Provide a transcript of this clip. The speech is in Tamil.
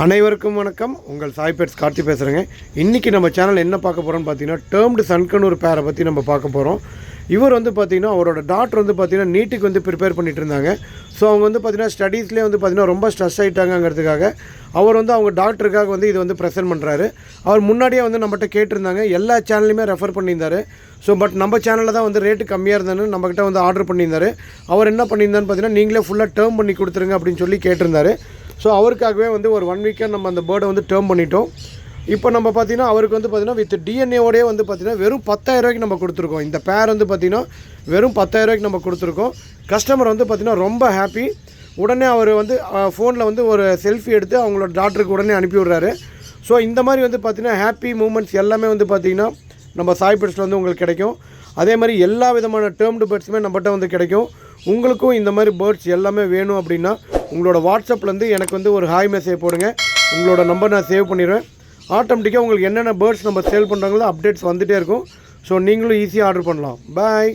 அனைவருக்கும் வணக்கம். உங்கள் சாய் பெட்ஸ் கார்த்தி பேசுகிறேங்க. இன்றைக்கி நம்ம சேனல் என்ன பார்க்க போகிறோம்னு பார்த்தீங்கன்னா, டேர்ம்டு சன்கனூர் பேரை பற்றி நம்ம பார்க்க போகிறோம். இவர் வந்து பார்த்திங்கன்னா, அவரோட டாக்டர் வந்து பார்த்திங்கன்னா நீட்டுக்கு வந்து ப்ரிப்பேர் பண்ணிகிட்டு இருந்தாங்க. ஸோ அவங்க வந்து பார்த்திங்கன்னா ஸ்டடீஸ்லேயே வந்து பார்த்திங்கன்னா ரொம்ப ஸ்ட்ரெஸ் ஆகிட்டாங்கிறதுக்காக அவர் வந்து அவங்க டாக்டருக்காக வந்து இது வந்து ப்ரெசென்ட் பண்ணுறாரு. அவர் முன்னாடியே வந்து நம்மகிட்ட கேட்டிருந்தாங்க, எல்லா சேனல்லையுமே ரெஃபர் பண்ணியிருந்தார். ஸோ பட் நம்ம சேனலில் தான் வந்து ரேட்டு கம்மியாக இருந்ததுன்னு நம்மக்கிட்ட வந்து ஆர்டர் பண்ணியிருந்தார். அவர் என்ன பண்ணியிருந்தான்னு பார்த்தீங்கன்னா, நீங்களே ஃபுல்லாக டேர்ம் பண்ணி கொடுத்துருங்க அப்படின்னு சொல்லி கேட்டிருந்தார். ஸோ அவருக்காகவே வந்து ஒரு 1 வீக்காக நம்ம அந்த பேர்டை வந்து டேர்ம் பண்ணிட்டோம். இப்போ நம்ம பார்த்திங்கன்னா அவருக்கு வந்து பார்த்திங்கன்னா வித் டிஎன்ஏவோடய வந்து பார்த்திங்கன்னா வெறும் 10,000 நம்ம கொடுத்துருக்கோம். இந்த பேர் வந்து பார்த்திங்கன்னா வெறும் 10,000 நம்ம கொடுத்துருக்கோம். கஸ்டமர் வந்து பார்த்திங்கன்னா ரொம்ப ஹாப்பி. உடனே அவர் வந்து ஃபோனில் வந்து ஒரு செல்ஃபி எடுத்து அவங்களோட டாக்டருக்கு உடனே அனுப்பி விட்றாரு. ஸோ இந்த மாதிரி வந்து பார்த்திங்கன்னா ஹாப்பி மூமெண்ட்ஸ் எல்லாமே வந்து பார்த்திங்கன்னா நம்ம சாய் பெட்ஸில் வந்து உங்களுக்கு கிடைக்கும். அதே மாதிரி எல்லா விதமான டேர்ம்டு பேர்ட்ஸுமே நம்மகிட்ட வந்து கிடைக்கும். உங்களுக்கும் இந்த மாதிரி பேர்ட்ஸ் எல்லாமே வேணும் அப்படின்னா உங்களோட வாட்ஸ்அப்லேருந்து எனக்கு வந்து ஒரு ஹாய் மெசேஜ் போடுங்க. உங்களோட நம்பர் நான் சேவ் பண்ணிடுவேன். ஆட்டோமேட்டிக்காக உங்களுக்கு என்னென்ன பேர்ட்ஸ் நம்ம சேல் பண்ணுறாங்களோ அப்டேட்ஸ் வந்துகிட்டே இருக்கும். ஸோ நீங்களும் ஈஸியாக ஆர்டர் பண்ணலாம். பாய்.